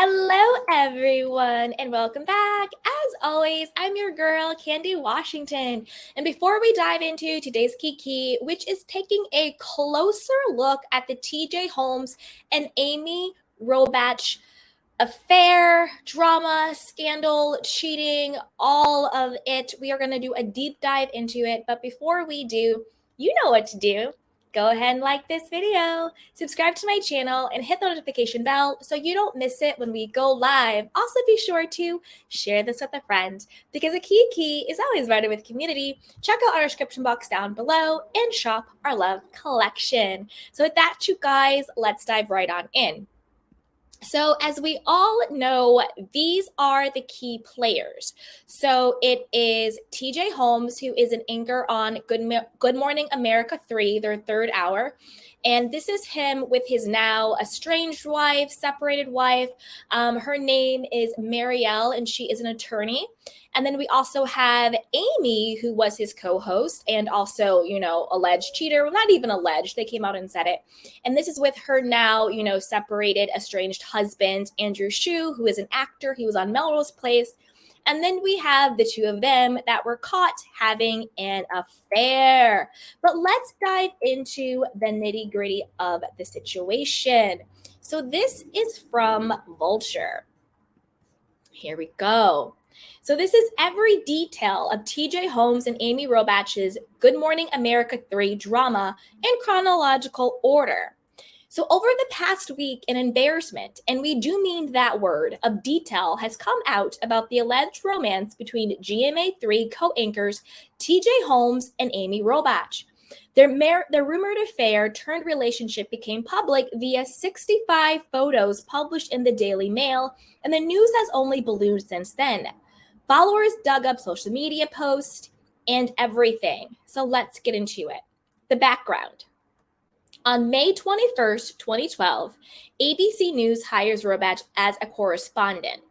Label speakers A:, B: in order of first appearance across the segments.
A: Hello, everyone, and welcome back. As always, I'm your girl, Candy Washington. And before we dive into today's Kiki, which is taking a closer look at the TJ Holmes and Amy Robach affair, drama, scandal, cheating, all of it, we are going to do a deep dive into it. But before we do, you know what to do. Go ahead and like this video, subscribe to my channel, and hit the notification bell so you don't miss it when we go live. Also, be sure to share this with a friend because a key is always better with community. Check out our description box down below and shop our love collection. So with that, you guys, let's dive right on in. So, as we all know, these are the key players. So, it is TJ Holmes, who is an anchor on Good Morning America 3, their third hour. And this is him with his now estranged wife, separated wife. Her name is Marielle, and she is an attorney. And then we also have Amy, who was his co host and also, alleged cheater. Well, not even alleged, they came out and said it. And this is with her now, separated, estranged husband, Andrew Shue, who is an actor. He was on Melrose Place. And then we have the two of them that were caught having an affair. But let's dive into the nitty gritty of the situation. So this is from Vulture. Here we go. So this is every detail of TJ Holmes and Amy Robach's Good Morning America 3 drama in chronological order. So over the past week, an embarrassment, and we do mean that word, of detail has come out about the alleged romance between GMA3 co-anchors TJ Holmes and Amy Robach. Their rumored affair turned relationship became public via 65 photos published in the Daily Mail, and the news has only ballooned since then. Followers dug up social media posts and everything. So let's get into it. The background. On May 21st, 2012, ABC News hires Robach as a correspondent.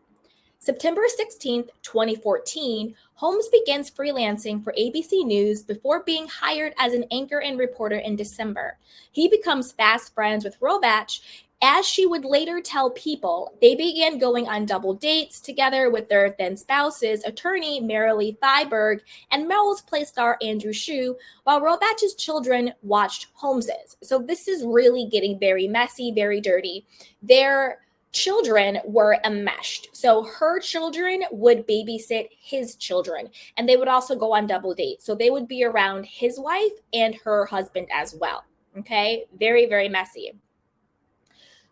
A: September 16th, 2014, Holmes begins freelancing for ABC News before being hired as an anchor and reporter in December. He becomes fast friends with Robach. As she would later tell People, they began going on double dates together with their then spouses, attorney Marilee Feiberg and Melrose Place star Andrew Shue, while Robach's children watched Holmes's. So this is really getting very messy, very dirty. Their children were enmeshed. So her children would babysit his children, and they would also go on double dates. So they would be around his wife and her husband as well. Okay, very, very messy.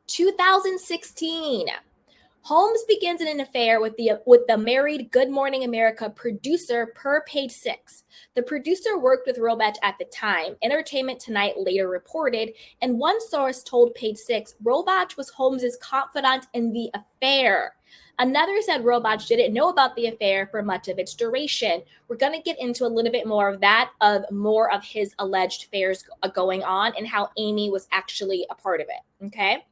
A: 2016. Holmes begins an affair with the married Good Morning America producer per Page Six. The producer worked with Robach at the time, Entertainment Tonight later reported, and one source told Page Six Robach was Holmes's confidant in the affair. Another said Robach didn't know about the affair for much of its duration. We're going to get into a little bit more of that, of more of his alleged affairs going on and how Amy was actually a part of it, okay?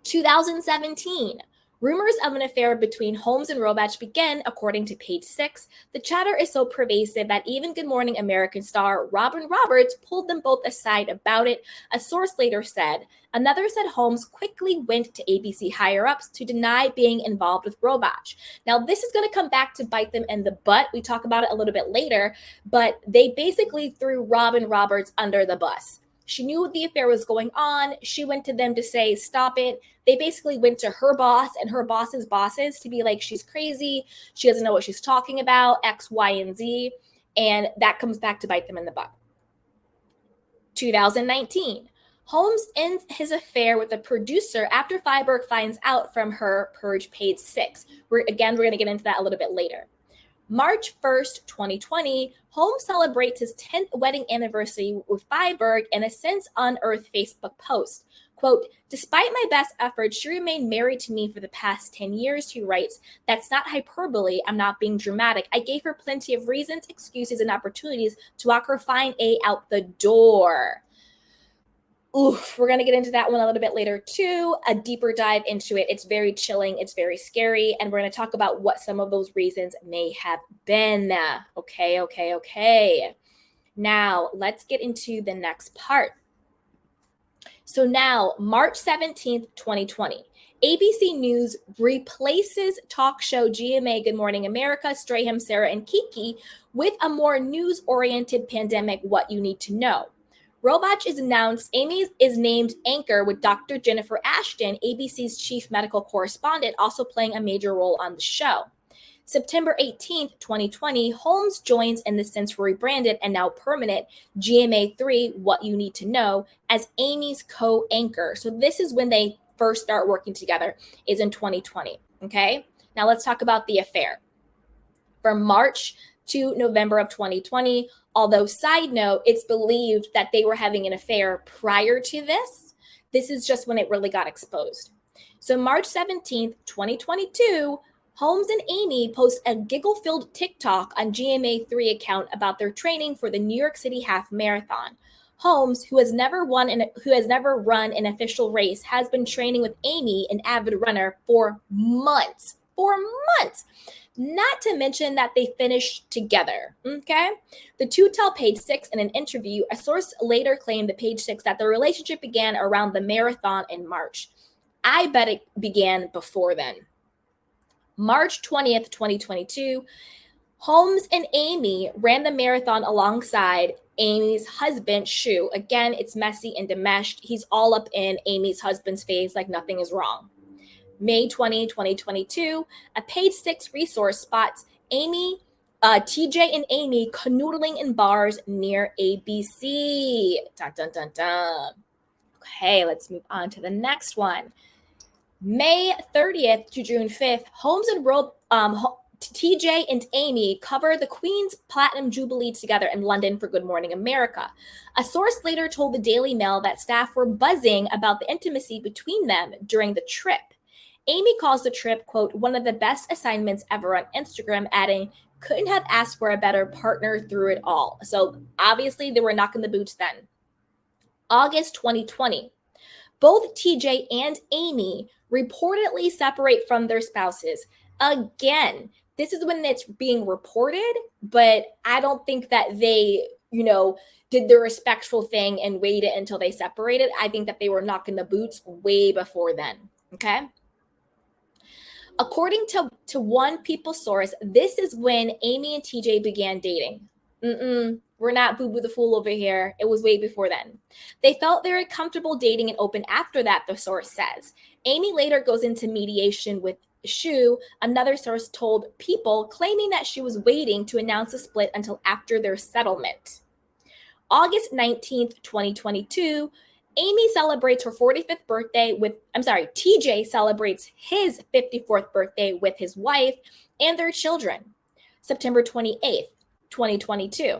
A: 2017. Rumors of an affair between Holmes and Robach began, according to Page Six. The chatter is so pervasive that even Good Morning American star Robin Roberts pulled them both aside about it, a source later said. Another said Holmes quickly went to ABC higher-ups to deny being involved with Robach. Now, this is going to come back to bite them in the butt. We talk about it a little bit later, but they basically threw Robin Roberts under the bus. She knew the affair was going on. She went to them to say, stop it. They basically went to her boss and her boss's bosses to be like, she's crazy. She doesn't know what she's talking about, X, Y, and Z. And that comes back to bite them in the butt. 2019. Holmes ends his affair with a producer after Feiberg finds out from her purge Page Six. We're going to get into that a little bit later. March 1st, 2020, Holmes celebrates his 10th wedding anniversary with Feiberg in a since unearthed Facebook post. Quote, despite my best efforts, she remained married to me for the past 10 years, he writes. That's not hyperbole. I'm not being dramatic. I gave her plenty of reasons, excuses, and opportunities to walk her fine A out the door. Oof, we're going to get into that one a little bit later too, a deeper dive into it. It's very chilling. It's very scary. And we're going to talk about what some of those reasons may have been. Okay. Now, let's get into the next part. So now, March 17th, 2020, ABC News replaces talk show GMA Good Morning America, Strahan, Sarah, and Kiki with a more news-oriented pandemic What You Need to Know. Robach is announced. Amy is named anchor with Dr. Jennifer Ashton, ABC's chief medical correspondent, also playing a major role on the show. September 18th, 2020, Holmes joins in the since rebranded and now permanent GMA3 What You Need to Know as Amy's co-anchor. So this is when they first start working together, is in 2020. Okay, now let's talk about the affair. From March to November of 2020, although side note, it's believed that they were having an affair prior to this. This is just when it really got exposed. So March 17th, 2022, Holmes and Amy post a giggle-filled TikTok on GMA3 account about their training for the New York City Half Marathon. Holmes, who has never run an official race, has been training with Amy, an avid runner, for months. For months. Not to mention that they finished together. Okay. The two tell Page Six in an interview. A source later claimed to Page Six that the relationship began around the marathon in March. I bet it began before then. March 20th, 2022, Holmes and Amy ran the marathon alongside Amy's husband, Shu. Again, it's messy and demeshed. He's all up in Amy's husband's face like nothing is wrong. May 20, 2022, a Page Six resource spots TJ and Amy canoodling in bars near ABC. Dun, dun, dun, dun. Okay, let's move on to the next one. May 30th to June 5th, Holmes and TJ and Amy cover the Queen's Platinum Jubilee together in London for Good Morning America. A source later told the Daily Mail that staff were buzzing about the intimacy between them during the trip. Amy calls the trip, quote, one of the best assignments ever on Instagram, adding, couldn't have asked for a better partner through it all. So obviously they were knocking the boots then. August 2020. Both TJ and Amy reportedly separate from their spouses. Again, this is when it's being reported, but I don't think that they, did the respectful thing and waited until they separated. I think that they were knocking the boots way before then. Okay. According to one People source, this is when Amy and TJ began dating. We're not Boo Boo the Fool over here. It was way before then. They felt very comfortable dating and open after that, the source says. Amy later goes into mediation with Shu, another source told People, claiming that she was waiting to announce a split until after their settlement. August 19th, 2022, Amy celebrates her 45th birthday TJ celebrates his 54th birthday with his wife and their children. September 28th, 2022.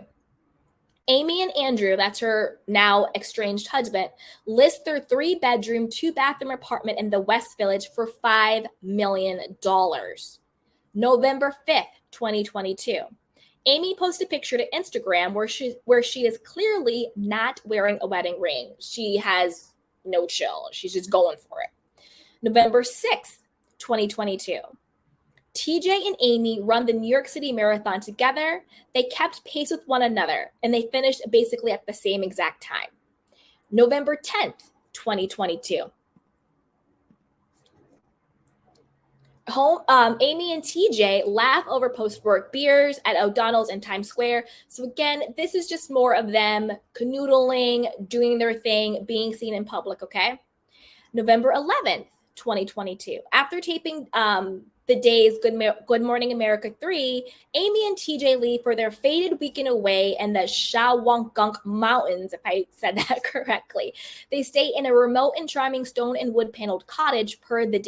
A: Amy and Andrew, that's her now estranged husband, list their 3-bedroom, 2-bathroom apartment in the West Village for $5 million. November 5th, 2022. Amy posted a picture to Instagram where she is clearly not wearing a wedding ring. She has no chill. She's just going for it. November 6th, 2022. TJ and Amy run the New York City Marathon together. They kept pace with one another, and they finished basically at the same exact time. November 10th, 2022. Amy and TJ laugh over post-work beers at O'Donnell's in Times Square. So again, this is just more of them canoodling, doing their thing, being seen in public, okay? November 11th, 2022. After taping the day's Good Morning America 3, Amy and TJ leave for their fated weekend away in the Shawangunk Mountains, if I said that correctly. They stay in a remote and charming stone and wood paneled cottage per the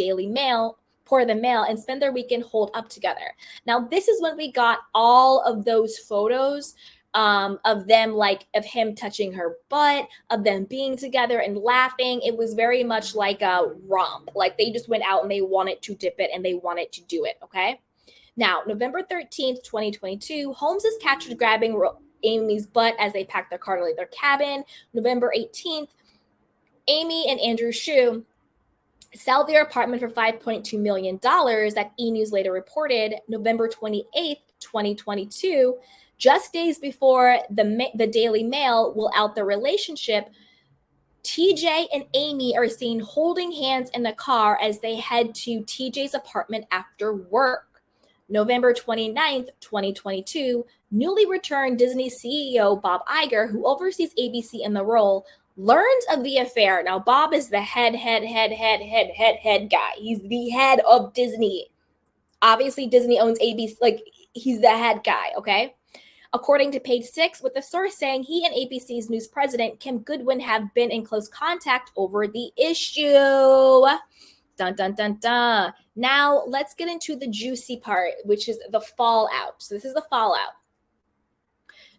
A: Mail, and spend their weekend holed up together. Now, this is when we got all of those photos of them, like of him touching her butt, of them being together and laughing. It was very much like a romp. Like they just went out and they wanted to dip it and they wanted to do it. Okay. Now, November 13th, 2022, Holmes is captured grabbing Amy's butt as they pack their car to leave their cabin. November 18th, Amy and Andrew Shu sell their apartment for $5.2 million that E! News later reported. November 28th, 2022, just days before the Daily Mail will out the relationship, TJ and Amy are seen holding hands in the car as they head to TJ's apartment after work. November 29th, 2022, newly returned Disney CEO Bob Iger, who oversees ABC in the role, learns of the affair. Now, Bob is the head guy. He's the head of Disney. Obviously, Disney owns ABC. Like, he's the head guy, okay? According to Page Six, with the source saying he and ABC's news president, Kim Goodwin, have been in close contact over the issue. Dun, dun, dun, dun. Now, let's get into the juicy part, which is the fallout. So this is the fallout.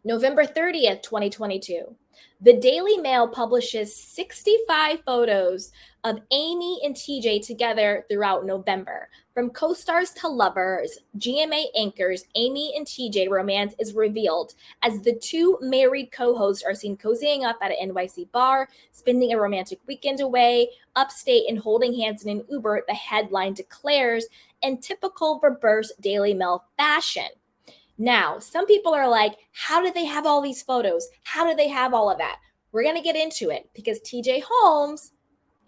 A: November 30th, 2022. The Daily Mail publishes 65 photos of Amy and TJ together throughout November. From co-stars to lovers, GMA anchors Amy and TJ romance is revealed as the two married co-hosts are seen cozying up at an NYC bar, spending a romantic weekend away, upstate, and holding hands in an Uber, the headline declares, in typical reverse Daily Mail fashion. Now, some people are like, how do they have all these photos? How do they have all of that? We're going to get into it because TJ Holmes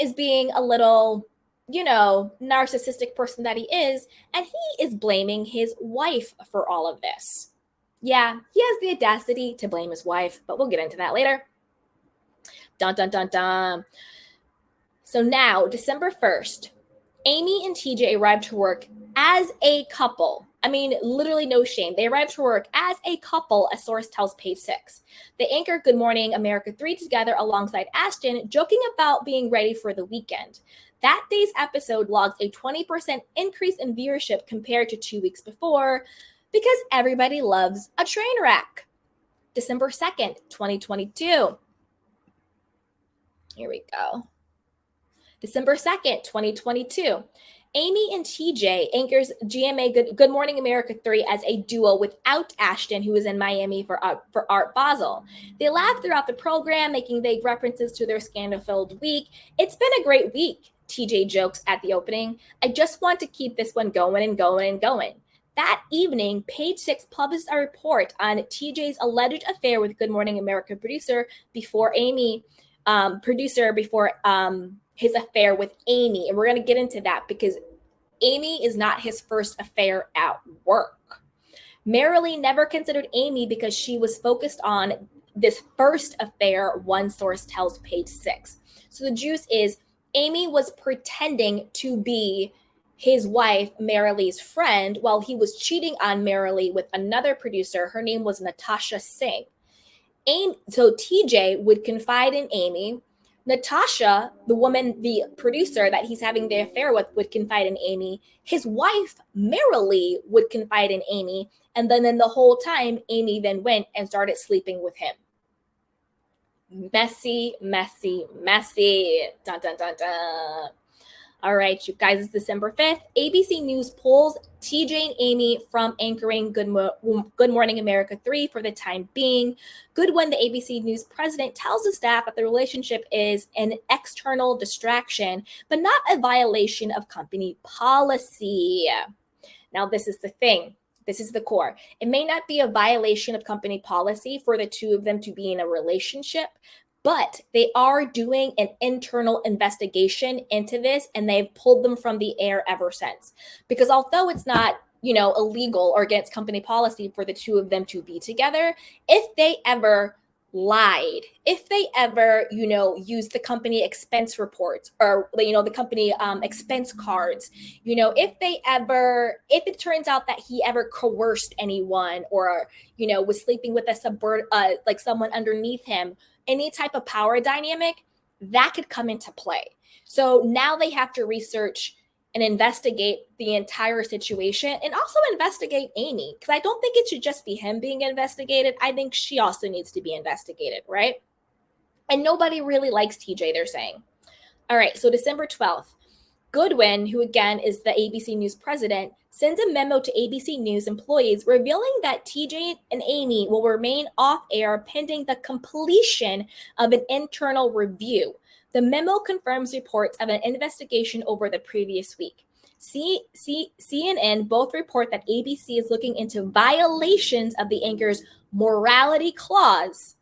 A: is being a little, narcissistic person that he is, and he is blaming his wife for all of this. Yeah, he has the audacity to blame his wife, but we'll get into that later. Dun, dun, dun, dun. So now, December 1st, Amy and TJ arrived to work as a couple. I mean, literally no shame. They arrived to work as a couple, a source tells Page Six. They anchored Good Morning America 3 together alongside Ashton, joking about being ready for the weekend. That day's episode logged a 20% increase in viewership compared to 2 weeks before because everybody loves a train wreck. December 2nd, 2022. Here we go. December 2nd, 2022. Amy and TJ anchors GMA Good Morning America 3 as a duo without Ashton, who is in Miami for Art Basel. They laugh throughout the program, making vague references to their scandal-filled week. It's been a great week, TJ jokes at the opening. I just want to keep this one going and going and going. That evening, Page Six published a report on TJ's alleged affair with Good Morning America producer before his affair with Amy. And we're going to get into that because Amy is not his first affair at work. Marilee never considered Amy because she was focused on this first affair, one source tells Page Six. So the juice is Amy was pretending to be his wife, Marilee's friend, while he was cheating on Marilee with another producer. Her name was Natasha Singh. So TJ would confide in Amy. Natasha, the producer that he's having the affair with, would confide in Amy. His wife, Marilee, would confide in Amy. And then the whole time, Amy then went and started sleeping with him. Messy, messy, messy. Dun, dun, dun, dun. All right, you guys, it's December 5th. ABC News pulls TJ and Amy from anchoring Good Morning America 3 for the time being. Goodwin, the ABC News president, tells the staff that the relationship is an external distraction, but not a violation of company policy. Now, this is the thing. This is the core. It may not be a violation of company policy for the two of them to be in a relationship, but they are doing an internal investigation into this, and they've pulled them from the air ever since. Because although it's not, illegal or against company policy for the two of them to be together, if they ever lied, if they ever, used the company expense reports or, the company expense cards, if it turns out that he ever coerced anyone or, was sleeping with like someone underneath him, any type of power dynamic, that could come into play. So now they have to research and investigate the entire situation and also investigate Amy, because I don't think it should just be him being investigated. I think she also needs to be investigated, right? And nobody really likes TJ, they're saying. All right, so December 12th, Goodwin, who again is the ABC News president, sends a memo to ABC News employees revealing that TJ and Amy will remain off air pending the completion of an internal review. The memo confirms reports of an investigation over the previous week. CNN both report that ABC is looking into violations of the anchor's morality clause,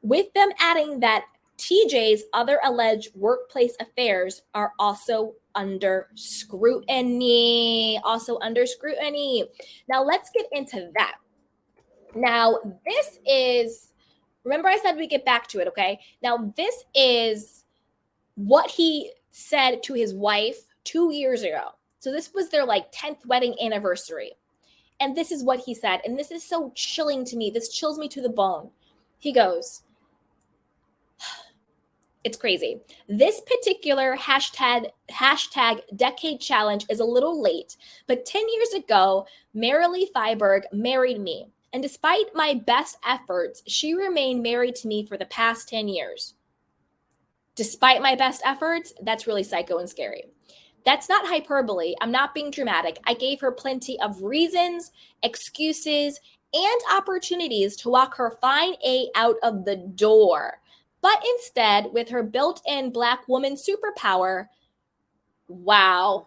A: with them adding that TJ's other alleged workplace affairs are also under scrutiny. Also under scrutiny. Now, let's get into that. Now, this is, remember I said we get back to it, okay? Now, this is what he said to his wife 2 years ago. So this was their like 10th wedding anniversary. And this is what he said. And this is so chilling to me. This chills me to the bone. He goes, it's crazy. This particular hashtag decade challenge is a little late, but 10 years ago, Marilee Feinberg married me. And despite my best efforts, she remained married to me for the past 10 years. Despite my best efforts, that's really psycho and scary. That's not hyperbole. I'm not being dramatic. I gave her plenty of reasons, excuses, and opportunities to walk her fine A out of the door. But instead, with her built-in Black woman superpower, wow,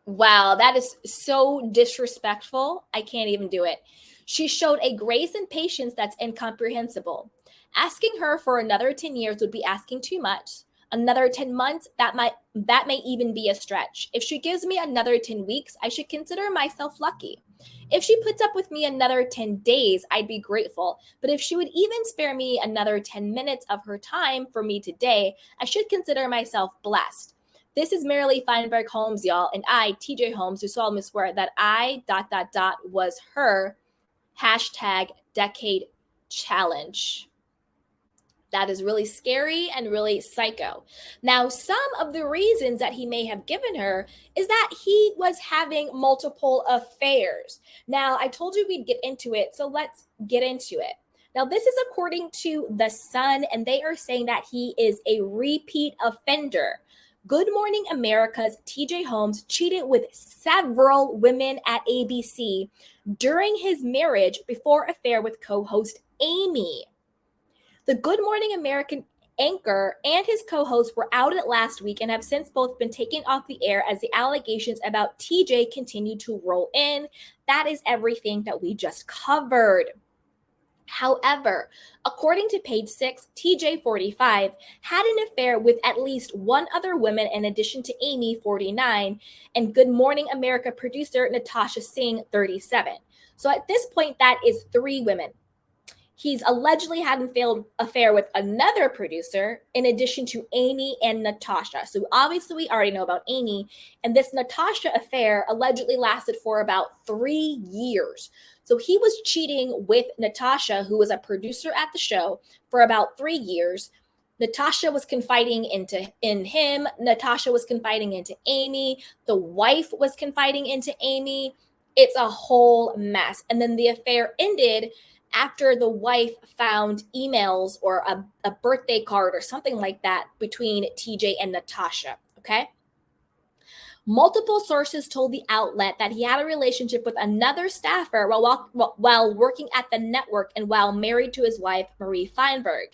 A: that is so disrespectful. I can't even do it. She showed a grace and patience that's incomprehensible. Asking her for another 10 years would be asking too much. Another 10 months, that may even be a stretch. If she gives me another 10 weeks, I should consider myself lucky. If she puts up with me another 10 days, I'd be grateful. But if she would even spare me another 10 minutes of her time for me today, I should consider myself blessed. This is Marilee Feinberg Holmes, y'all, and I, TJ Holmes, who solemnly swear that I, was her hashtag decade challenge. That is really scary and really psycho. Now, some of the reasons that he may have given her is that he was having multiple affairs. Now, I told you we'd get into it, so let's get into it. Now, this is according to The Sun, and they are saying that he is a repeat offender. Good Morning America's TJ Holmes cheated with several women at ABC during his marriage before affair with co-host Amy. The Good Morning American anchor and his co-host were outed last week and have since both been taken off the air as the allegations about TJ continue to roll in. That is everything that we just covered. However, according to page 6, TJ, 45, had an affair with at least one other woman in addition to Amy, 49, and Good Morning America producer Natasha Singh, 37. So at this point, that is 3 women. He's allegedly had an failed affair with another producer in addition to Amy and Natasha. So obviously we already know about Amy. And this Natasha affair allegedly lasted for about 3 years. So he was cheating with Natasha, who was a producer at the show, for about 3 years. Natasha was confiding in him. Natasha was confiding into Amy. The wife was confiding into Amy. It's a whole mess. And then the affair ended after the wife found emails or a birthday card or something like that between TJ and Natasha, okay? Multiple sources told the outlet that he had a relationship with another staffer while working at the network and while married to his wife, Marie Feinberg.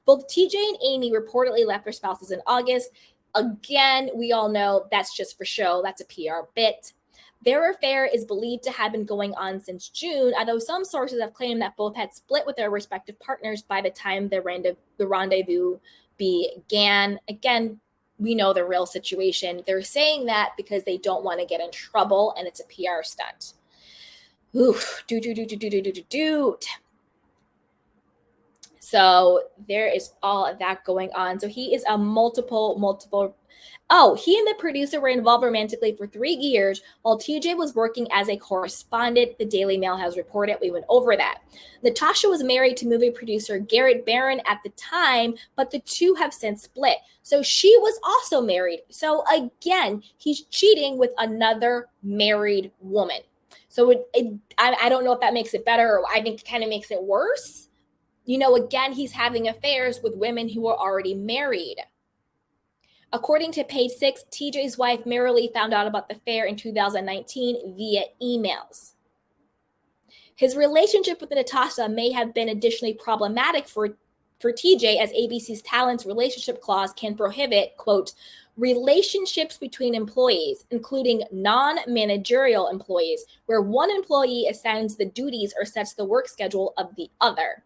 A: Both TJ and Amy reportedly left their spouses in August. Again, we all know that's just for show. That's a PR bit. Their affair is believed to have been going on since June, although some sources have claimed that both had split with their respective partners by the time the rendezvous began. Again, we know the real situation. They're saying that because they don't want to get in trouble, and it's a PR stunt. Oof, So there is all of that going on. So he is a multiple. Oh, he and the producer were involved romantically for 3 years while TJ was working as a correspondent. The Daily Mail has reported. We went over that. Natasha was married to movie producer Garrett Barron at the time, but the two have since split. So she was also married. So again, he's cheating with another married woman. So I don't know if that makes it better, or I think it kind of makes it worse. You know, again, he's having affairs with women who are already married. According to page 6, TJ's wife, Marilee, found out about the affair in 2019 via emails. His relationship with Natasha may have been additionally problematic for TJ, as ABC's talents relationship clause can prohibit, quote, relationships between employees, including non-managerial employees, where one employee assigns the duties or sets the work schedule of the other.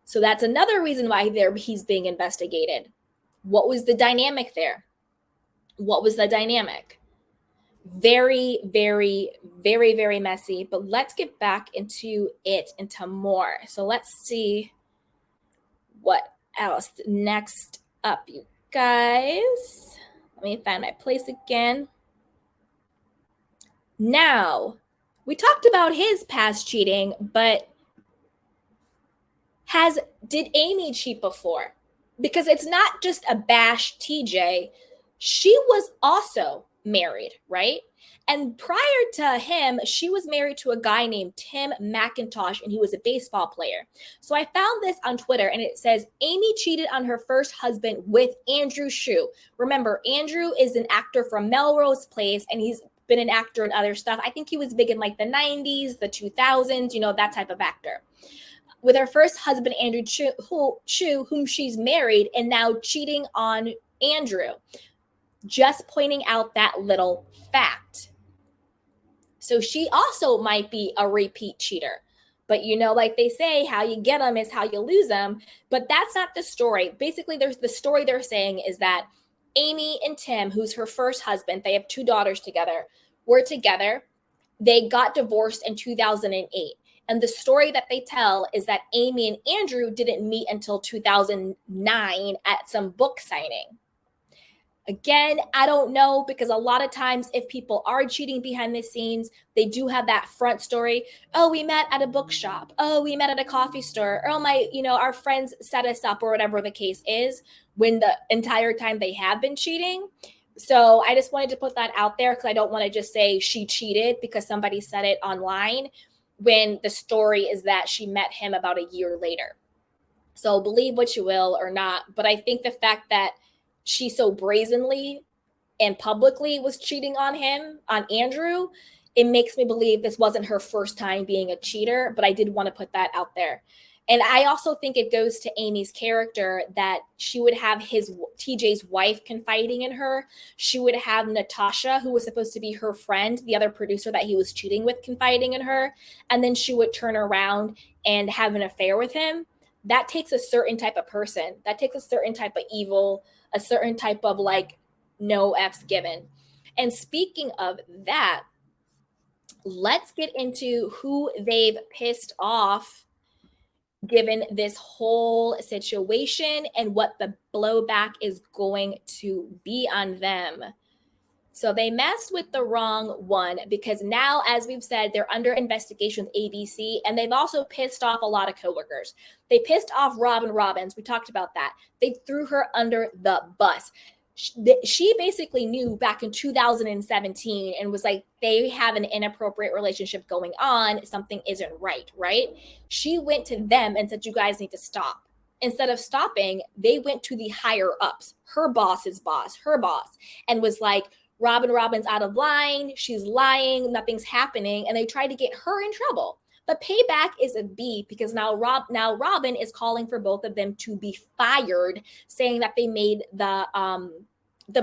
A: So that's another reason why he's being investigated. What was the dynamic there? What was the dynamic? Very, very, very, very messy. But let's get back into more. So let's see what else next up, you guys. Let me find my place again. Now, we talked about his past cheating, but did Amy cheat before? Because it's not just a bash TJ. She was also married, right? And prior to him, she was married to a guy named Tim McIntosh, and he was a baseball player. So I found this on Twitter, and it says Amy cheated on her first husband with Andrew Shue. Remember, Andrew is an actor from Melrose Place, and he's been an actor in other stuff. I think he was big in like the 90s, the 2000s, that type of actor. With her first husband, Andrew Shue, whom she's married, and now cheating on Andrew. Just pointing out that little fact. So she also might be a repeat cheater. But like they say, how you get them is how you lose them. But that's not the story. Basically, there's the story they're saying is that Amy and Tim, who's her first husband, they have 2 daughters together, were together. They got divorced in 2008. And the story that they tell is that Amy and Andrew didn't meet until 2009 at some book signing. Again, I don't know, because a lot of times if people are cheating behind the scenes, they do have that front story. Oh, we met at a bookshop. Oh, we met at a coffee store. Oh, our friends set us up, or whatever the case is, when the entire time they have been cheating. So I just wanted to put that out there, because I don't want to just say she cheated because somebody said it online, when the story is that she met him about a year later. So believe what you will or not. But I think the fact that she so brazenly and publicly was cheating on Andrew, it makes me believe this wasn't her first time being a cheater. But I did want to put that out there. And I also think it goes to Amy's character that she would have TJ's wife confiding in her. She would have Natasha, who was supposed to be her friend, the other producer that he was cheating with, confiding in her. And then she would turn around and have an affair with him. That takes a certain type of person. That takes a certain type of evil, a certain type of no F's given. And speaking of that, let's get into who they've pissed off given this whole situation and what the blowback is going to be on them. So they messed with the wrong one, because now, as we've said, they're under investigation with ABC, and they've also pissed off a lot of coworkers. They pissed off Robin Robbins. We talked about that. They threw her under the bus. She basically knew back in 2017 and was like, they have an inappropriate relationship going on. Something isn't right, right? She went to them and said, you guys need to stop. Instead of stopping, they went to the higher ups, her boss's boss, her boss, and was like, Robin Robbins out of line. She's lying. Nothing's happening. And they tried to get her in trouble. But payback is a B, because now Robin is calling for both of them to be fired, saying that they made the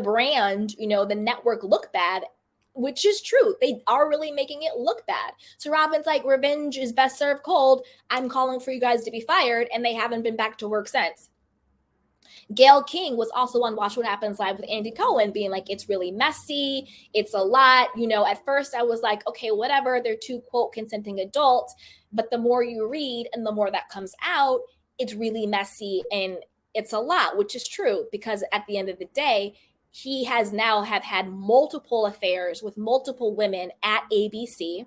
A: brand, the network look bad, which is true. They are really making it look bad. So Robin's like, revenge is best served cold. I'm calling for you guys to be fired, and they haven't been back to work since. Gayle King was also on Watch What Happens Live with Andy Cohen, being like, it's really messy. It's a lot. At first I was like, okay, whatever. They're 2, quote, consenting adults. But the more you read and the more that comes out, it's really messy and it's a lot, which is true, because at the end of the day, he has now had multiple affairs with multiple women at ABC.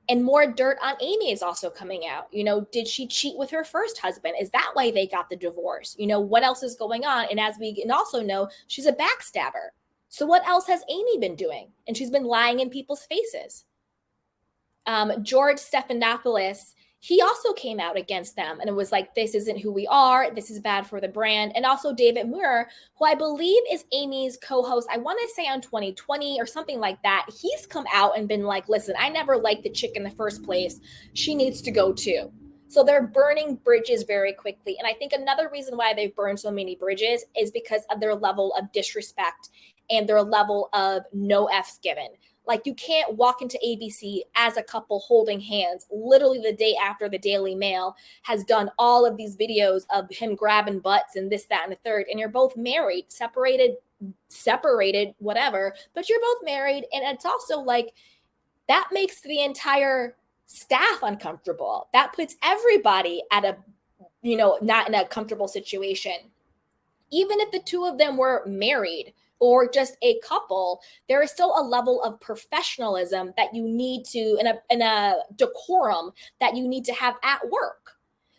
A: And more dirt on Amy is also coming out. Did she cheat with her first husband? Is that why they got the divorce? What else is going on? And as we can also know, she's a backstabber. So what else has Amy been doing? And she's been lying in people's faces. George Stephanopoulos, he also came out against them and it was like, this isn't who we are. This is bad for the brand. And also David Muir, who I believe is Amy's co-host, I want to say on 2020 or something like that. He's come out and been like, listen, I never liked the chick in the first place. She needs to go too. So they're burning bridges very quickly. And I think another reason why they've burned so many bridges is because of their level of disrespect and their level of no F's given. Like, you can't walk into ABC as a couple holding hands literally the day after the Daily Mail has done all of these videos of him grabbing butts and this, that, and the third. And you're both married, separated, whatever, but you're both married. And it's also like, that makes the entire staff uncomfortable. That puts everybody at a, not in a comfortable situation. Even if the two of them were married or just a couple, there is still a level of professionalism that you need to, in a decorum that you need to have at work.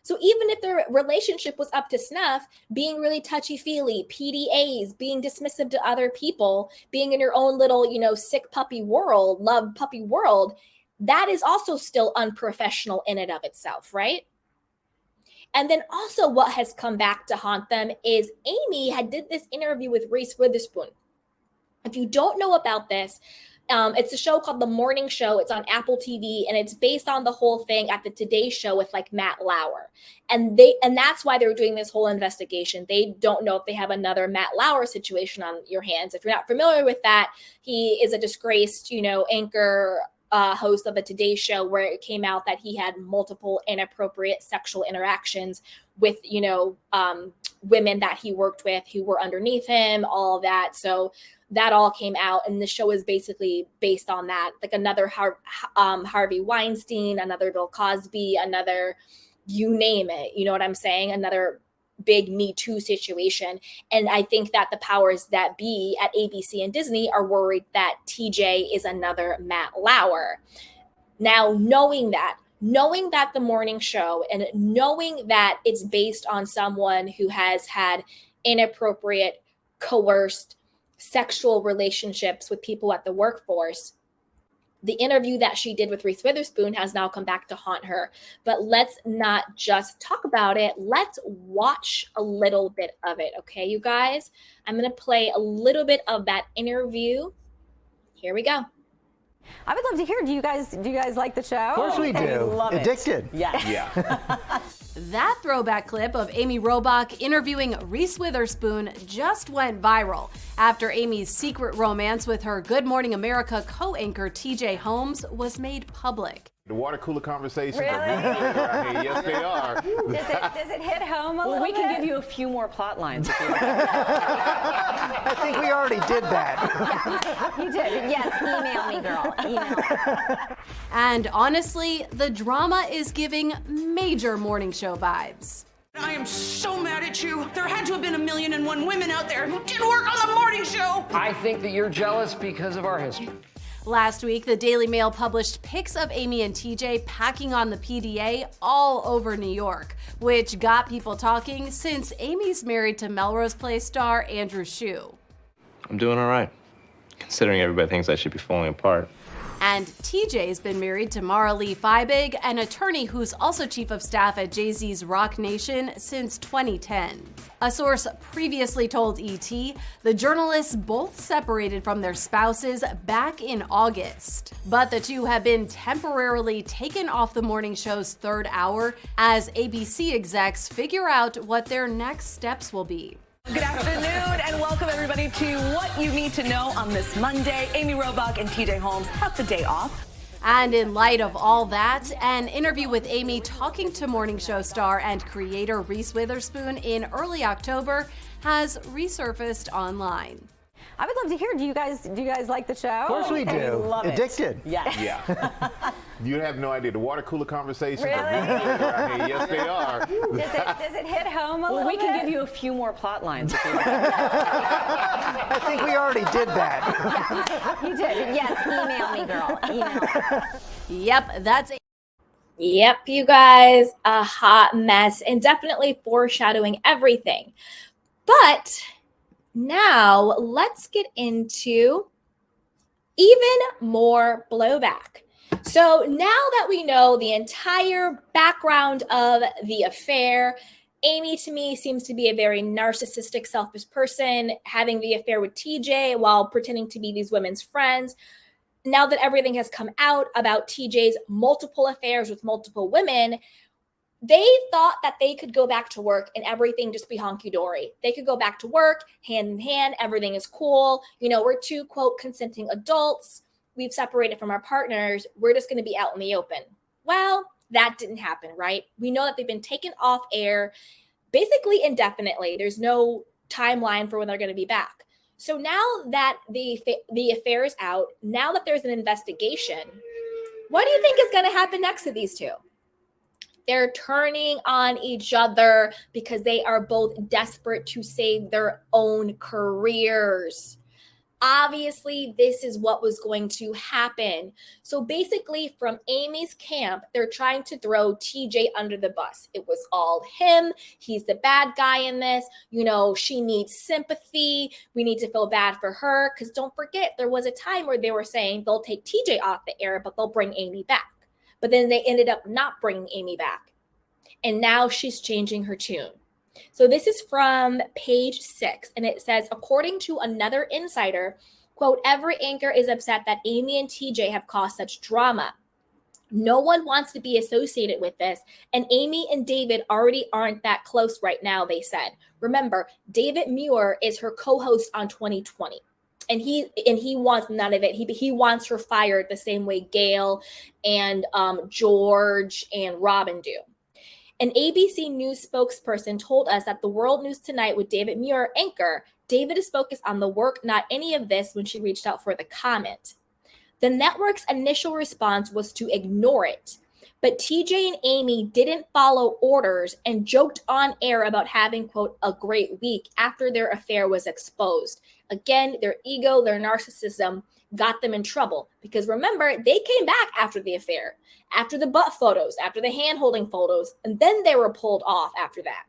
A: So even if their relationship was up to snuff, being really touchy-feely, PDAs, being dismissive to other people, being in your own little, sick puppy world, love puppy world, that is also still unprofessional in and of itself, right? And then also what has come back to haunt them is Amy did this interview with Reese Witherspoon. If you don't know about this, it's a show called The Morning Show. It's on Apple TV, and it's based on the whole thing at the Today Show with like Matt Lauer. And that's why they're doing this whole investigation. They don't know if they have another Matt Lauer situation on your hands. If you're not familiar with that, he is a disgraced, anchor, host of the Today Show, where it came out that he had multiple inappropriate sexual interactions with, women that he worked with who were underneath him, all of that. So that all came out, and the show is basically based on that. Like another Harvey Weinstein, another Bill Cosby, another, you name it. You know what I'm saying? Another big Me Too situation. And I think that the powers that be at ABC and Disney are worried that TJ is another Matt Lauer. Now, knowing that the Morning Show, and knowing that it's based on someone who has had inappropriate, coerced sexual relationships with people at the workforce, the interview that she did with Reese Witherspoon has now come back to haunt her. But let's not just talk about it. Let's watch a little bit of it. Okay, you guys? I'm going to play a little bit of that interview. Here we go.
B: I would love to hear, do you guys like the show?
C: Of course we do.
B: Love it.
C: Addicted.
B: Yeah.
D: That throwback clip of Amy Robach interviewing Reese Witherspoon just went viral after Amy's secret romance with her Good Morning America co-anchor TJ Holmes was made public.
E: The water cooler conversations
B: Really?
E: are really good around here. Yes, they are.
B: Does it hit home a little bit?
F: We can give you a few more plot lines if you like.
C: I think we already did that.
B: You did. Yes, email me, girl. Email me.
D: And honestly, the drama is giving major morning show vibes.
G: I am so mad at you. There had to have been 1,000,001 women out there who did work on the morning show.
H: I think that you're jealous because of our history.
D: Last week, the Daily Mail published pics of Amy and TJ packing on the PDA all over New York, which got people talking since Amy's married to Melrose Place star Andrew Shue.
I: I'm doing all right, considering everybody thinks I should be falling apart.
D: And TJ's been married to Mara Lee Feibig, an attorney who's also chief of staff at Jay-Z's Rock Nation since 2010. A source previously told ET the journalists both separated from their spouses back in August. But the two have been temporarily taken off the morning show's third hour as ABC execs figure out what their next steps will be.
F: Good afternoon and welcome everybody to What You Need to Know on this Monday. Amy Robach and TJ Holmes have the day off.
D: And in light of all that, an interview with Amy talking to morning show star and creator Reese Witherspoon in early October has resurfaced online.
B: I would love to hear, do you guys like the show?
C: Of course we do.
F: Love it.
C: Addicted.
F: Yes.
E: Yeah. You have no idea. The water cooler conversations
B: Really?
E: are really good around here. Yes, they are.
B: Does it hit home a little
F: We
B: bit?
F: can give you a few more plot lines if you like.
C: I think we already did that.
B: You did. Yes, email me, girl. Email me.
D: Yep, that's
A: Yep, you guys, a hot mess and definitely foreshadowing everything. But now let's get into even more blowback. So now that we know the entire background of the affair, Amy to me seems to be a very narcissistic, selfish person, having the affair with TJ while pretending to be these women's friends. Now that everything has come out about TJ's multiple affairs with multiple women, they thought that they could go back to work and everything just be honky-dory. They could go back to work, hand in hand, everything is cool. You know, we're two, quote, consenting adults. we've separated from our partners. We're just going to be out in the open. Well, that didn't happen, right? We know that they've been taken off air basically indefinitely. There's no timeline for when they're going to be back. So now that the affair is out, now that there's an investigation, what do you think is going to happen next to these two? They're turning on each other because they are both desperate to save their own careers. Obviously, this is what was going to happen. So basically, from Amy's camp, they're trying to throw TJ under the bus. It was all him. He's the bad guy in this. You know, she needs sympathy. We need to feel bad for her. Because don't forget, there was a time where they were saying they'll take TJ off the air, but they'll bring Amy back. But then they ended up not bringing Amy back. And now she's changing her tune. So this is from page 6, and it says, according to another insider, quote, every anchor is upset that Amy and TJ have caused such drama. No one wants to be associated with this, and Amy and David already aren't that close right now, they said. Remember, David Muir is her co-host on 2020. And he wants none of it. He wants her fired the same way Gail and George and Robin do. An ABC News spokesperson told us that the World News Tonight with David Muir anchor, David is focused on the work, not any of this, when she reached out for the comment. The network's initial response was to ignore it, but TJ and Amy didn't follow orders and joked on air about having, quote, a great week after their affair was exposed. Again, their ego, their narcissism got them in trouble because remember, they came back after the affair, after the butt photos, after the hand-holding photos, and then they were pulled off after that.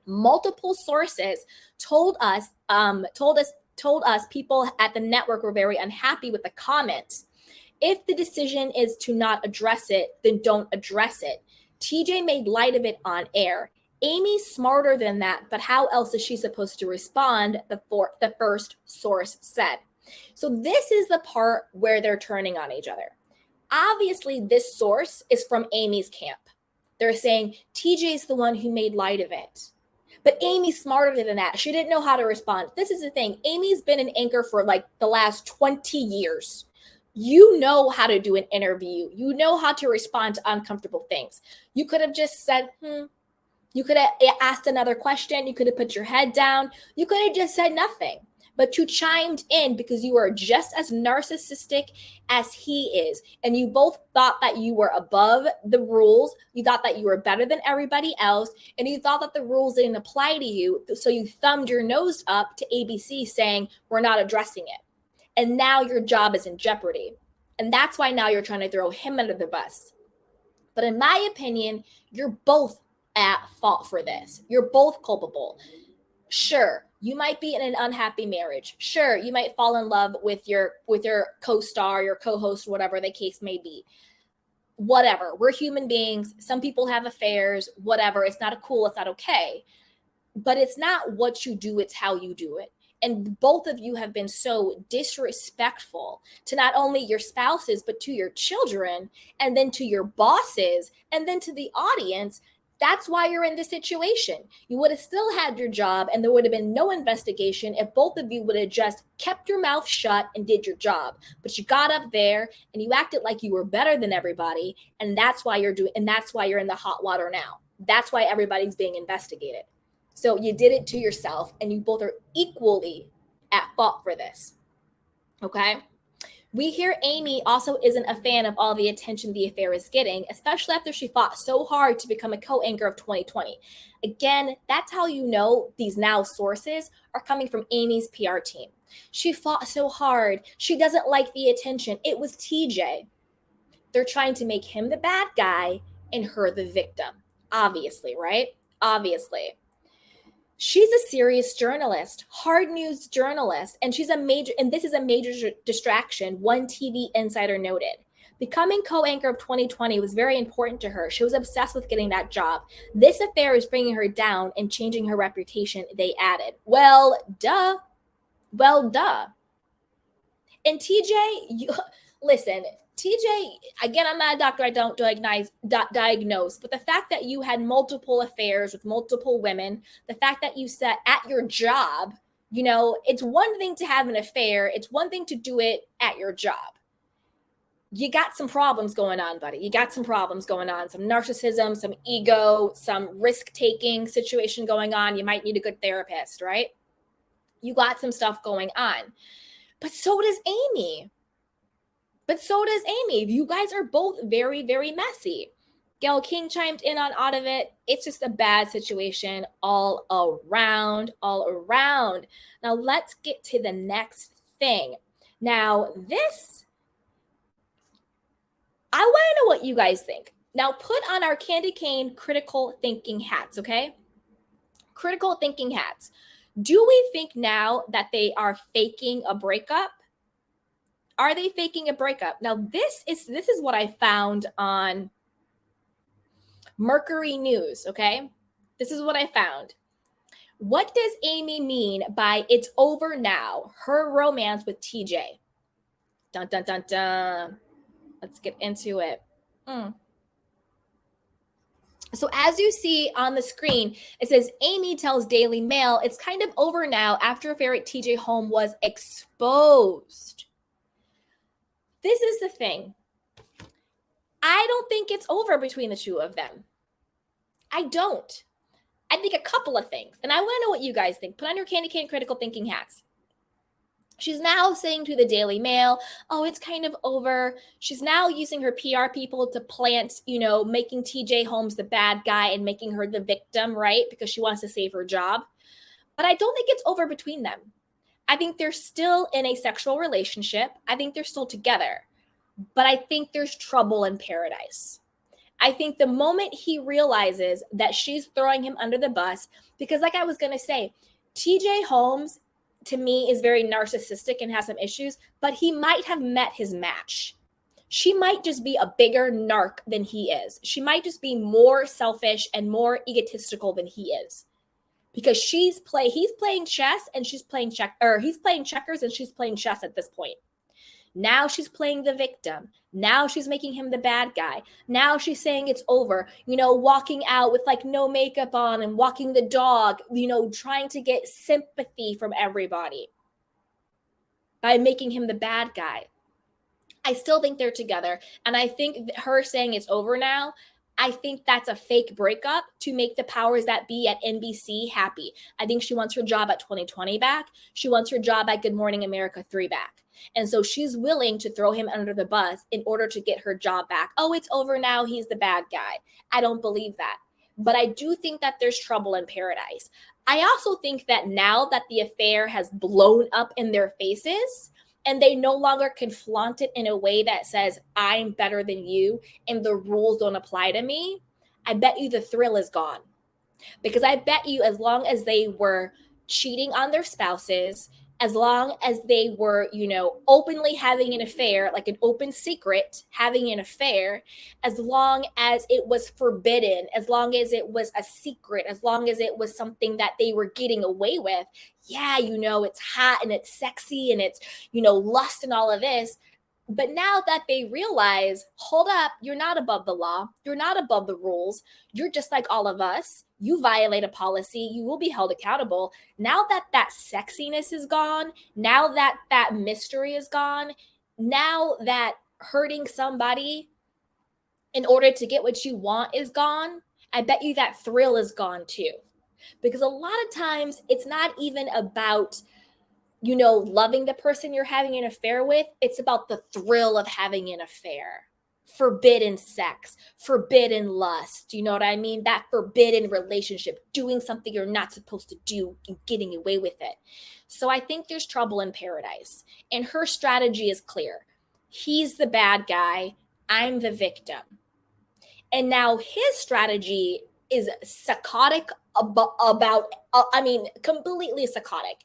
A: Multiple sources told us people at the network were very unhappy with the comment. If the decision is to not address it, then don't address it. TJ made light of it on air. Amy's smarter than that, but how else is she supposed to respond? The first source said. So this is the part where they're turning on each other. Obviously, this source is from Amy's camp. They're saying TJ's the one who made light of it. But Amy's smarter than that. She didn't know how to respond. This is the thing. Amy's been an anchor for like the last 20 years. You know how to do an interview. You know how to respond to uncomfortable things. You could have just said, You could have asked another question. You could have put your head down. You could have just said nothing. But you chimed in because you are just as narcissistic as he is. And you both thought that you were above the rules. You thought that you were better than everybody else. And you thought that the rules didn't apply to you. So you thumbed your nose up to ABC saying, we're not addressing it. And now your job is in jeopardy. And that's why now you're trying to throw him under the bus. But in my opinion, you're both at fault for this. You're both culpable. Sure, you might be in an unhappy marriage. Sure, you might fall in love with your co-star, your co-host, whatever the case may be. Whatever. We're human beings. Some people have affairs, whatever. It's not cool. It's not okay. But it's not what you do. It's how you do it. And both of you have been so disrespectful to not only your spouses, but to your children, and then to your bosses, and then to the audience. That's why you're in this situation. You would have still had your job and there would have been no investigation if both of you would have just kept your mouth shut and did your job. But you got up there and you acted like you were better than everybody. And that's why you're in the hot water now. That's why everybody's being investigated. So you did it to yourself and you both are equally at fault for this. Okay? We hear Amy also isn't a fan of all the attention the affair is getting, especially after she fought so hard to become a co-anchor of 2020. Again, that's how you know these now sources are coming from Amy's PR team. She fought so hard. She doesn't like the attention. It was TJ. They're trying to make him the bad guy and her the victim. Obviously, right? Obviously. She's a serious journalist, hard news journalist, and this is a major distraction, one TV insider noted. Becoming co-anchor of 2020 was very important to her. She was obsessed with getting that job. This affair is bringing her down and changing her reputation, they added. Well, duh. And TJ, listen, TJ, again, I'm not a doctor. I don't diagnose. But the fact that you had multiple affairs with multiple women, the fact that you sat at your job, it's one thing to have an affair. It's one thing to do it at your job. you got some problems going on, buddy. You got some problems going on, some narcissism, some ego, some risk-taking situation going on. You might need a good therapist, right? You got some stuff going on. But so does Amy. You guys are both very, very messy. Gail King chimed in on all of it. It's just a bad situation all around. Now let's get to the next thing. Now this, I want to know what you guys think. Now put on our Candy Cane critical thinking hats, okay? Critical thinking hats. Do we think now that they are faking a breakup? Are they faking a breakup? Now this is what I found on Mercury News, okay? This is what I found. What does Amy mean by it's over now, her romance with TJ? Dun, dun, dun, dun. Let's get into it. So as you see on the screen, it says Amy tells Daily Mail it's kind of over now after affair at TJ Home was exposed. This is the thing. I don't think it's over between the two of them. I don't. I think a couple of things. And I want to know what you guys think. Put on your Candy Cane critical thinking hats. She's now saying to the Daily Mail, oh, it's kind of over. She's now using her PR people to plant, making TJ Holmes the bad guy and making her the victim, right? Because she wants to save her job. But I don't think it's over between them. I think they're still in a sexual relationship. I think they're still together. But I think there's trouble in paradise. I think the moment he realizes that she's throwing him under the bus, because like I was going to say, TJ Holmes, to me, is very narcissistic and has some issues, but he might have met his match. She might just be a bigger narc than he is. She might just be more selfish and more egotistical than he is. Because he's playing chess and she's playing he's playing checkers and she's playing chess at this point. Now she's playing the victim. Now she's making him the bad guy. Now she's saying it's over, walking out with like no makeup on and walking the dog, trying to get sympathy from everybody by making him the bad guy. I still think they're together. And I think her saying it's over now, I think that's a fake breakup to make the powers that be at NBC happy. I think she wants her job at 2020 back. She wants her job at Good Morning America 3 back. And so she's willing to throw him under the bus in order to get her job back. Oh, it's over now. He's the bad guy. I don't believe that. But I do think that there's trouble in paradise. I also think that now that the affair has blown up in their faces, and they no longer can flaunt it in a way that says, I'm better than you and the rules don't apply to me, I bet you the thrill is gone. Because I bet you as long as they were cheating on their spouses, as long as they were, openly having an affair, like an open secret, having an affair, as long as it was forbidden, as long as it was a secret, as long as it was something that they were getting away with, yeah, it's hot and it's sexy and it's, lust and all of this. But now that they realize, hold up, you're not above the law. You're not above the rules. You're just like all of us. You violate a policy, you will be held accountable. Now that sexiness is gone, now that mystery is gone, now that hurting somebody in order to get what you want is gone, I bet you that thrill is gone too. Because a lot of times it's not even about, loving the person you're having an affair with. It's about the thrill of having an affair. Forbidden sex, forbidden lust. You know what I mean? That forbidden relationship, doing something you're not supposed to do and getting away with it. So I think there's trouble in paradise. And her strategy is clear. He's the bad guy. I'm the victim. And now his strategy is psychotic completely psychotic.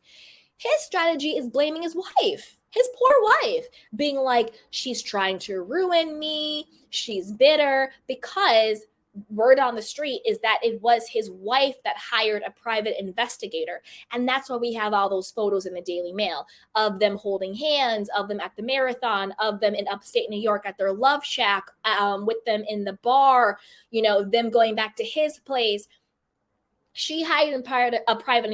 A: His strategy is blaming his wife, his poor wife, being like, she's trying to ruin me. She's bitter, because word on the street is that it was his wife that hired a private investigator. And that's why we have all those photos in the Daily Mail of them holding hands, of them at the marathon, of them in upstate New York at their love shack, with them in the bar, them going back to his place. She hired a private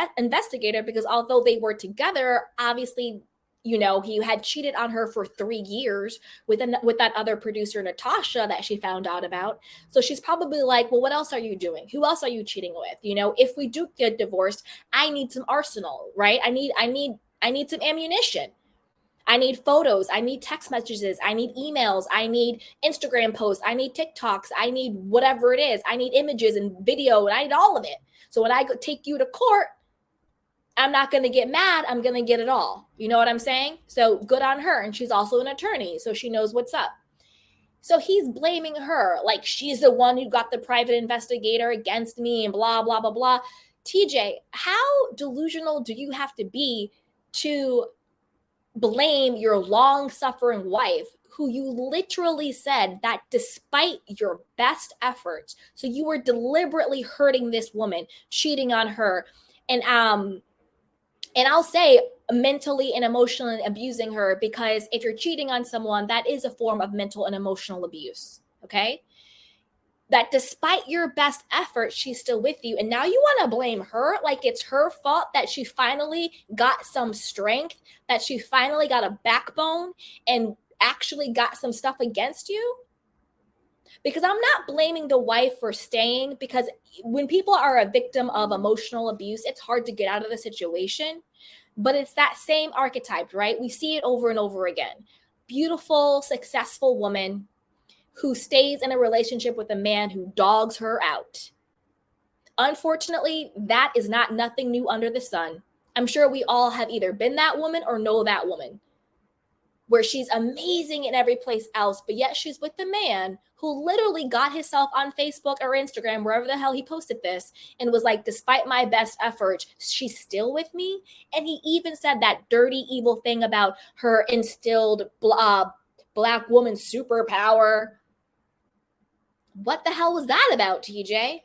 A: investigator because although they were together, obviously he had cheated on her for 3 years with that other producer, Natasha, that she found out about. So she's probably like, well, what else are you doing? Who else are you cheating with? If we do get divorced, I need some arsenal, right? I need some ammunition. I need photos. I need text messages. I need emails. I need Instagram posts. I need TikToks. I need whatever it is. I need images and video, and I need all of it. So when I go take you to court, I'm not going to get mad. I'm going to get it all. You know what I'm saying? So good on her. And she's also an attorney, so she knows what's up. So he's blaming her like she's the one who got the private investigator against me and blah, blah, blah, blah. TJ, how delusional do you have to be to blame your long-suffering wife, who you literally said that despite your best efforts, so you were deliberately hurting this woman, cheating on her, and I'll say mentally and emotionally abusing her, because if you're cheating on someone, that is a form of mental and emotional abuse, okay? That despite your best effort, she's still with you. And now you want to blame her like it's her fault that she finally got some strength, that she finally got a backbone and actually got some stuff against you? Because I'm not blaming the wife for staying, because when people are a victim of emotional abuse, it's hard to get out of the situation. But it's that same archetype, right? We see it over and over again. Beautiful, successful woman who stays in a relationship with a man who dogs her out. Unfortunately, that is not nothing new under the sun. I'm sure we all have either been that woman or know that woman, where she's amazing in every place else, but yet she's with the man who literally got himself on Facebook or Instagram, wherever the hell he posted this, and was like, despite my best effort, she's still with me. And he even said that dirty, evil thing about her instilled black woman superpower. What the hell was that about, TJ?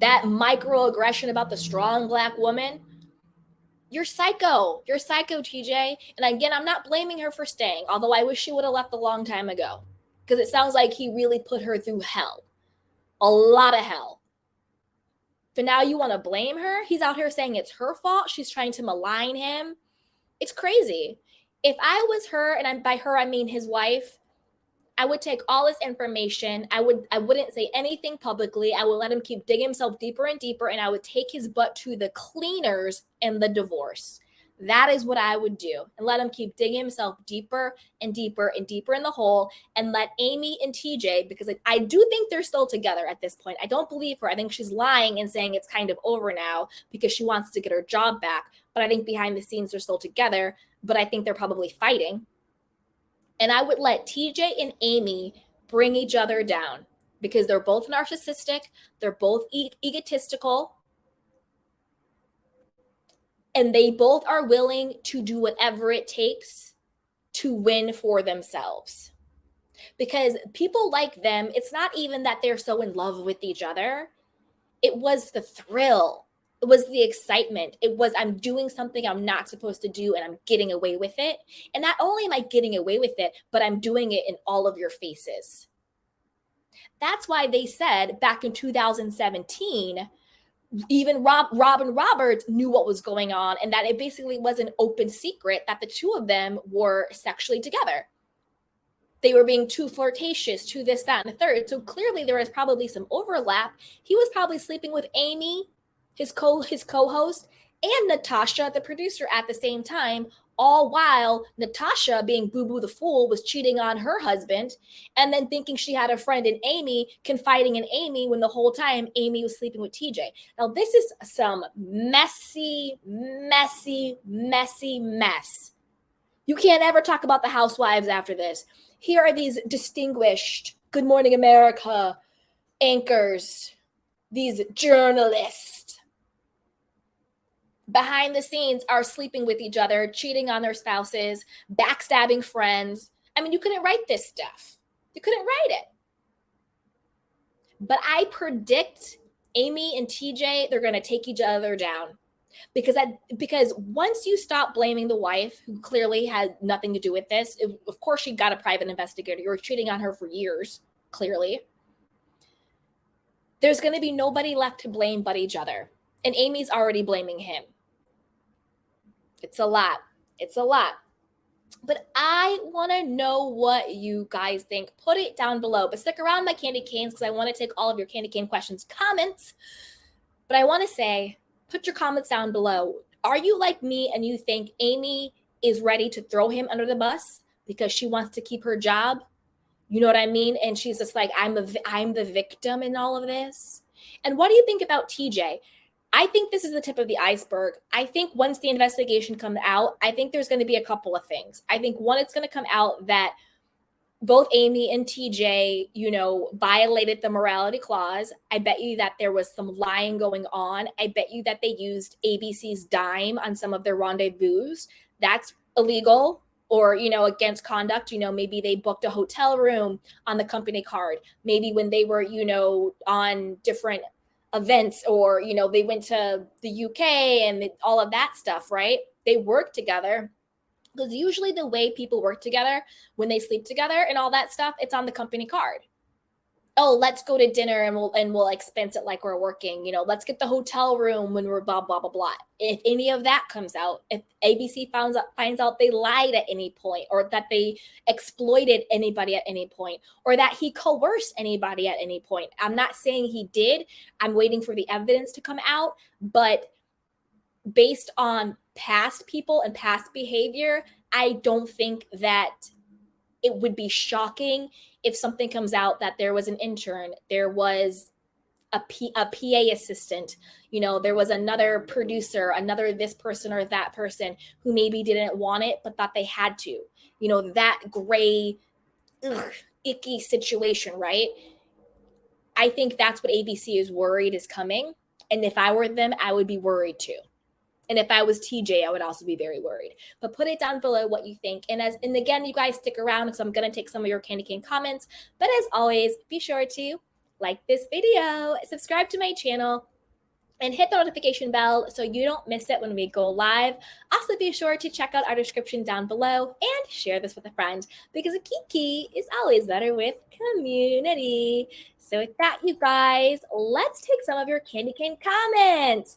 A: That microaggression about the strong black woman? You're psycho. You're psycho, TJ. And again, I'm not blaming her for staying, although I wish she would have left a long time ago, because it sounds like he really put her through hell. A lot of hell. So now you want to blame her? He's out here saying it's her fault. She's trying to malign him. It's crazy. If I was her, and by her I mean his wife, I would take all his information. I wouldn't say anything publicly. I would let him keep digging himself deeper and deeper, and I would take his butt to the cleaners in the divorce. That is what I would do, and let him keep digging himself deeper and deeper and deeper in the hole, and let Amy and TJ, because I do think they're still together at this point. I don't believe her. I think she's lying and saying it's kind of over now because she wants to get her job back. But I think behind the scenes they're still together, but I think they're probably fighting. And I would let TJ and Amy bring each other down, because they're both narcissistic. They're both egotistical. And they both are willing to do whatever it takes to win for themselves. Because people like them, it's not even that they're so in love with each other. It was the thrill. It was the excitement. It was, I'm doing something I'm not supposed to do and I'm getting away with it. And not only am I getting away with it, but I'm doing it in all of your faces. That's why they said back in 2017, even Robin Roberts knew what was going on, and that it basically was an open secret that the two of them were sexually together. They were being too flirtatious, too this, that, and the third. So clearly there was probably some overlap. He was probably sleeping with Amy, his co-host, and Natasha, the producer, at the same time, all while Natasha, being Boo-Boo the Fool, was cheating on her husband, and then thinking she had a friend in Amy, confiding in Amy, when the whole time Amy was sleeping with TJ. Now, this is some messy, messy, messy mess. You can't ever talk about the housewives after this. Here are these distinguished Good Morning America anchors, these journalists, behind the scenes are sleeping with each other, cheating on their spouses, backstabbing friends. I mean, you couldn't write this stuff. You couldn't write it. But I predict Amy and TJ, they're going to take each other down. Because once you stop blaming the wife, who clearly had nothing to do with this, of course she got a private investigator. You were cheating on her for years, clearly. There's going to be nobody left to blame but each other. And Amy's already blaming him. It's a lot. It's a lot. But I want to know what you guys think. Put it down below. But stick around my candy canes because I want to take all of your candy cane questions, comments. But I want to say, put your comments down below. Are you like me and you think Amy is ready to throw him under the bus because she wants to keep her job? You know what I mean? And she's just like, I'm the victim in all of this. And what do you think about TJ? I think this is the tip of the iceberg. I think once the investigation comes out, I think there's going to be a couple of things. I think one, it's going to come out that both Amy and TJ, violated the morality clause. I bet you that there was some lying going on. I bet you that they used ABC's dime on some of their rendezvous. That's illegal or, against conduct. Maybe they booked a hotel room on the company card. Maybe when they were, on different events or, they went to the UK and all of that stuff, right? They worked together. Because usually the way people work together when they sleep together and all that stuff, it's on the company card. Oh, let's go to dinner and we'll expense it like we're working. Let's get the hotel room when we're blah blah blah blah. If any of that comes out, if ABC finds out they lied at any point, or that they exploited anybody at any point, or that he coerced anybody at any point. I'm not saying he did. I'm waiting for the evidence to come out, but based on past people and past behavior, I don't think that it would be shocking if something comes out that there was an intern, there was a PA assistant, there was another producer, another this person or that person who maybe didn't want it, but thought they had to, that gray, icky situation, right? I think that's what ABC is worried is coming. And if I were them, I would be worried too. And if I was TJ, I would also be very worried. But put it down below what you think. And again, you guys stick around because I'm going to take some of your candy cane comments. But as always, be sure to like this video, subscribe to my channel, and hit the notification bell so you don't miss it when we go live. Also, be sure to check out our description down below and share this with a friend because a kiki is always better with community. So with that, you guys, let's take some of your candy cane comments.